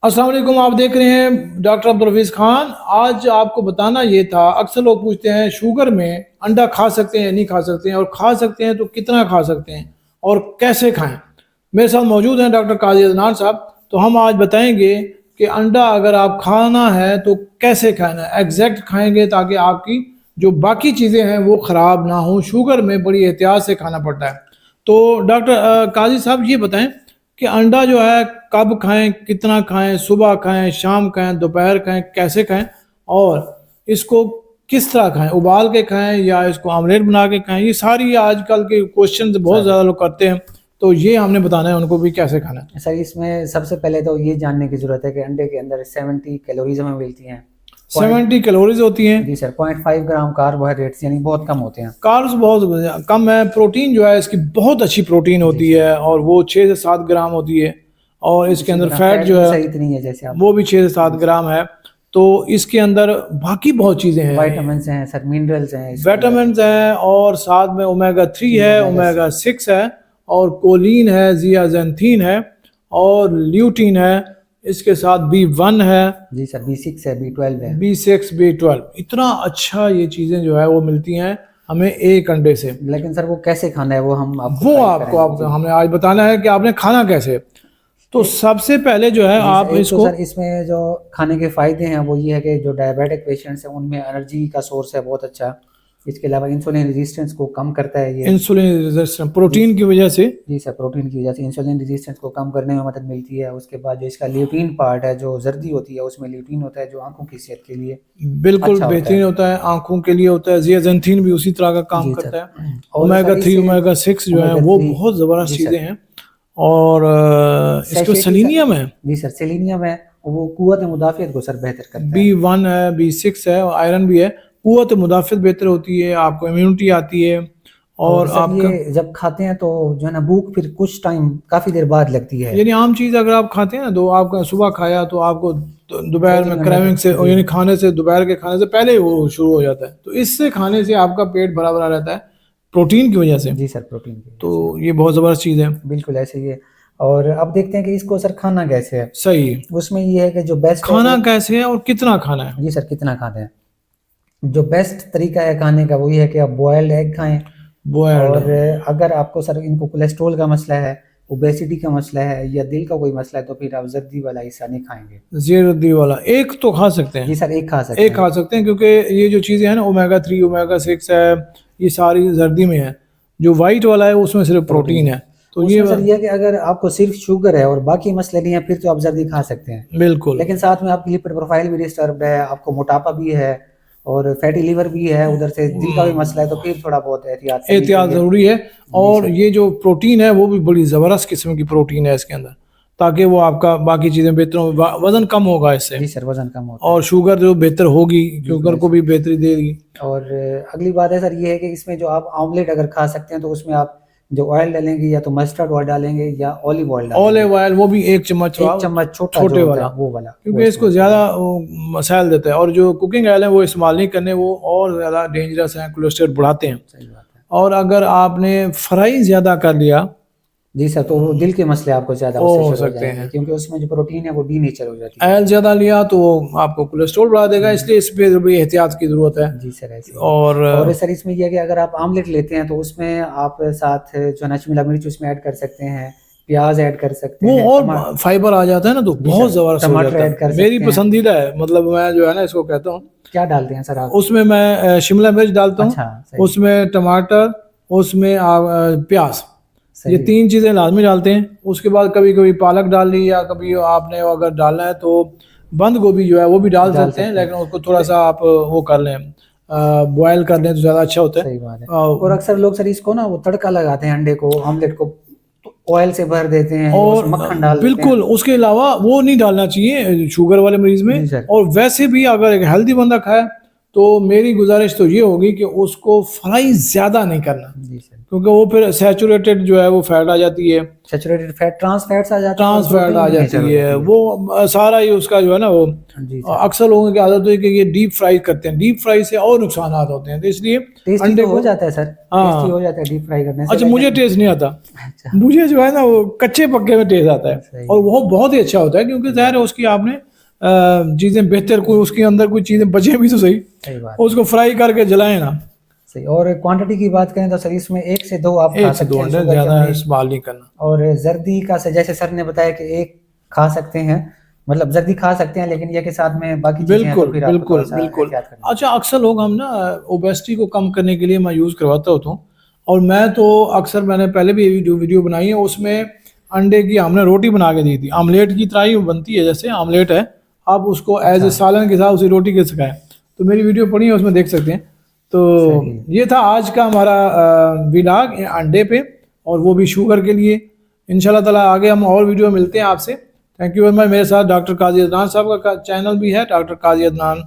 अस्सलाम वालेकुम। आप देख रहे हैं डॉक्टर अब्दुल हफीज़ खान। आज आपको बताना ये था, अक्सर लोग पूछते हैं शुगर में अंडा खा सकते हैं नहीं खा सकते हैं, और खा सकते हैं तो कितना खा सकते हैं और कैसे खाएं। मेरे साथ मौजूद हैं डॉक्टर काजी अदनान साहब। तो हम आज बताएंगे कि अंडा अगर आप खाना है तो कैसे खाना है, एग्जैक्ट खाएंगे ताकि आपकी जो बाकी चीज़ें हैं वो ख़राब ना हो। शुगर में बड़ी एहतियात से खाना पड़ता है। तो डॉक्टर काजी साहब ये बताएं कि अंडा जो है कब खाएं, कितना खाएं, सुबह खाएं, शाम खाएं, दोपहर खाएं, कैसे खाएं, और इसको किस तरह खाएं, उबाल के खाएं या इसको ऑमलेट बना के खाएं। ये सारी आजकल के क्वेश्चन बहुत सर ज़्यादा लोग करते हैं, तो ये हमने बताना है उनको भी कैसे खाना है। सर इसमें सबसे पहले तो ये जानने की ज़रूरत है कि अंडे के अंदर 70 कैलोरीज हमें मिलती हैं। 70 कैलोरीज होती हैं। जी सर, 0.5 ग्राम कार्बोहाइड्रेट्स यानी बहुत कम होते हैं। कार्ब्स बहुत कम है। प्रोटीन जो है इसकी बहुत अच्छी प्रोटीन होती है और वो 6 से 7 ग्राम होती है। और इसके अंदर फैट जो है सर इतनी है जैसे आप वो भी 6 से 7 ग्राम है। तो इसके अंदर बाकी बहुत चीज़ें हैं, विटामिन्स हैं सर, मिनरल्स हैं, विटामिन हैं, और साथ में ओमेगा 3 है, ओमेगा 6 है, और कोलिन है, जियाजेंथीन है, और ल्यूटीन है। इसके साथ B1 है। जी सर, B6 है, B12 है, B6 B12, इतना अच्छा ये चीज़ें जो है वो मिलती हैं हमें एक अंडे से। लेकिन सर वो कैसे खाना है वो हम आपको वो गाइड आपको करेंगे। हमें आज बताना है कि आपने खाना कैसे। तो सबसे पहले जो है जी आप सर, एक तो इसको सर इसमें जो खाने के फायदे हैं वो ये है कि जो डायबिटिक पेशेंट्स हैं उनमें एनर्जी का सोर्स है बहुत अच्छा। इसके अलावा इंसुलिन रेजिस्टेंस को कम करता है ये। इंसुलिन रेजिस्टेंस प्रोटीन की वजह से। जी सर, प्रोटीन की वजह से इंसुलिन रेजिस्टेंस को कम करने में मदद मिलती है। उसके बाद जो इसका ल्यूटीन पार्ट है, जो जर्दी होती है उसमें ल्यूटीन होता है जो आंखों की सेहत के लिए बिल्कुल अच्छा होता बेहतरीन है। होता है, आंखों के लिए होता है। जियाजेंथीन भी उसी तरह का काम जी करता सर, है। और ओमेगा सर 3 इससे ओमेगा 6 जो है ओमेगा वो 3। बहुत ज़बरदस्त जी चीज़ें सर, हैं। और इसको सैचेटी सर। सेलेनियम है, जी सर, सेलेनियम है, वो कुव्वत मुदाफ़ियत को सर बेहतर करता है। B1 है, B6 है, और आयरन भी है। कुव्वत मुदाफ़ियत बेहतर होती है, आपको इम्यूनिटी आती है। और और सर आपका ये जब खाते हैं तो जो है ना भूख फिर कुछ टाइम काफ़ी देर बाद लगती है। यानी आम चीज़ अगर आप खाते हैं ना, तो आपका सुबह खाया तो आपको दोपहर 2-3 में घंटे क्रेविंग से, तक। जी यानी खाने से, दोपहर के खाने से पहले ही वो शुरू हो जाता है। तो इससे खाने से आपका पेट भरा भरा रहता है प्रोटीन की वजह से। जी सर, प्रोटीन की वजह तो से ये बहुत ज़बरदस्त चीज़ है। बिल्कुल ऐसे ही है। और अब देखते हैं कि इसको सर खाना कैसे है। सही। उसमें ये है कि जो बेस्ट है खाना वो। कैसे है और कितना खाना है। जी सर, कितना खाते हैं। जो बेस्ट तरीका है खाने का वो ये है कि आप बॉयल्ड एग खाएं। बॉयल्ड। और अगर आपको सर इनको कोलेस्ट्रॉल का मसला है, ओबेसिटी का मसला है या दिल का कोई मसला है तो फिर आप जर्दी वाला हिस्सा नहीं खाएंगे। ज़ेरदी वाला एक तो खा सकते जी हैं। सर, एक खा सकते एक हैं। खा सकते हैं क्योंकि ये जो चीज़ें हैं ना, ओमेगा 3 ओमेगा 6 है, ये सारी जर्दी में है। जो वाइट वाला है उसमें सिर्फ प्रोटीन प्रोटीन है। है। तो ये उसमें सर ये है कि अगर आपको सिर्फ शुगर है और बाकी मसले नहीं है फिर तो आप जर्दी खा सकते हैं। बिल्कुल लेकिन साथ में आपकी लिपिड प्रोफाइल भी डिस्टर्ब है, आपको मोटापा भी है और फैटी लिवर भी है, उधर से दिल का भी मसला है, तो फिर थोड़ा बहुत एहतियात करनी एहतियात चाहिए। ज़रूरी है। जी और सर। ये जो प्रोटीन है वो भी बड़ी ज़बरदस्त किस्म की प्रोटीन है इसके अंदर, ताकि वो आपका बाकी चीज़ें बेहतर हो, वज़न कम होगा इससे, जी सर, वजन कम होता है। और शुगर जो बेहतर होगी, शुगर बिल्कुल को ऐसे। भी बेहतरी देगी। और अगली बात है सर ये है कि इसमें जो आप ऑमलेट अगर खा सकते हैं तो उसमें आप जो ऑयल डालेंगे या तो मस्टर्ड ऑयल डालेंगे या ऑलिव ऑयल डालेंगे। ऑलिव ऑयल वो भी 1 चम्मच, एक चम्मच छोटा जो छोटे होता वाला, है वो वाला वो क्योंकि इसको इस्तेमाल ज़्यादा करें। मसाइल देता है। और जो कुकिंग ऑयल है वो इस्तेमाल नहीं करने, वो और ज़्यादा डेंजरस हैं, कोलेस्ट्रॉल बढ़ाते हैं। सही बात है। और अगर आपने फ्राई ज़्यादा कर लिया जी सर, तो वो दिल के मसले आपको ज़्यादा वो उससे हो शुरू हो सकते जाएंगे हैं। क्योंकि उसमें जो प्रोटीन है वो डी नेचर हो जाती है। ऑयल ज़्यादा लिया तो वो आपको कोलेस्ट्रॉल बढ़ा देगा, इसलिए इस पे भी एहतियात की ज़रूरत है। जी सर, ऐसे ही है। और और सर इसमें यह है कि अगर आप आमलेट लेते हैं तो उसमें आप साथ जो है शिमला मिर्च उसमें ऐड कर सकते हैं, प्याज ऐड कर सकते वो हैं, और फाइबर आ जाता है ना, तो जी बहुत सर, ज़बरदस्त हो टमाटर जाता ऐड कर है। मेरी सकते हैं। पसंदीदा है, मतलब मैं जो है ना इसको कहता हूँ। क्या डालते हैं सर आप? उसमें मैं शिमला मिर्च डालता हूँ, अच्छा, सही उसमें टमाटर, उसमें प्याज, ये सही। 3 चीज़ें लाजमी डालते हैं। उसके बाद कभी कभी पालक डाल ली, या कभी आपने अगर डालना है तो बंद गोभी जो है वो भी डाल डाल सकते हैं, सकते हैं। लेकिन उसको थोड़ा सा आप वो कर लें, बॉयल कर लें तो ज़्यादा अच्छा होता है। सही बात है। और अक्सर लोग सर इसको ना वो तड़का लगाते हैं अंडे को, ऑमलेट को, तो ऑयल से भर देते हैं या और उसमें मक्खन डाल देते हैं। बिल्कुल उसके अलावा वो नहीं डालना चाहिए शुगर वाले मरीज जी में। सर। और वैसे भी अगर एक हेल्दी बंदा खाए तो मेरी गुजारिश तो ये होगी कि उसको फ्राई ज़्यादा नहीं करना, जी सर। क्योंकि वो फिर सैचुरेटेड जो है वो फैट आ जाती है, सैचुरेटेड फैट, ट्रांस फैट्स आ जाते हैं, ट्रांस और फैट जो आ भी जाती नेचर है, होती वो सारा ही उसका जो है ना वो जी सर। अक्सर लोगों की आदत है कि ये डीप फ्राई करते हैं, डीप फ्राई से और नुकसान होते हैं, तो इसलिए टेस्टी अंडे तो हो को, जाता है सर, टेस्टी हो हाँ। जाता है डीप फ्राई करने से, अच्छा, मुझे लेकिन टेस्ट नहीं आता, अच्छा मुझे जो है ना वो कच्चे पक्के में टेस्ट आता है, सही और वो बहुत ही अच्छा होता है, क्योंकि ज़ाहिर है उसकी आपने चीज़ें बेहतर, कोई उसके अंदर कोई चीज़ें बचे भी तो सही, सही बात, उसको फ्राई करके जलाएं ना। सही। और क्वांटिटी की बात करें तो सर इसमें 1 से 2 आप खा 1 से 2 सकते हैं अंडे, शुगर के ज़्यादा मरीज। इस्तेमाल नहीं करना। और जर्दी का से जैसे सर ने बताया कि एक खा सकते हैं, मतलब जर्दी खा सकते हैं, लेकिन ये के साथ में बाकी चीजें हैं तो बिल्कुल फिर आपको थोड़ा बिल्कुल सा बिल्कुल। एहतियात करनी अच्छा, अक्सर लोग हम ना ओबेसिटी को कम करने के लिए मैं यूज़ करवाता होता हूँ, और मैं तो अक्सर, मैंने पहले भी वीडियो बनाई है, उसमें अंडे की हमने रोटी बना के दी थी, आमलेट की तरह ही बनती है, जैसे आमलेट है, आप उसको एज ए अच्छा। सालन के साथ उसी रोटी के सिखाएं, तो मेरी वीडियो पड़ी है, उसमें देख सकते हैं। तो सही है। ये था आज का हमारा व्लॉग अंडे पे, और वो भी शुगर के लिए। इंशाल्लाह ताला आगे हम और वीडियो मिलते हैं आपसे। Thank you very much. मेरे साथ डॉक्टर काजी अदनान साहब का चैनल भी है, डॉक्टर काजी अदनान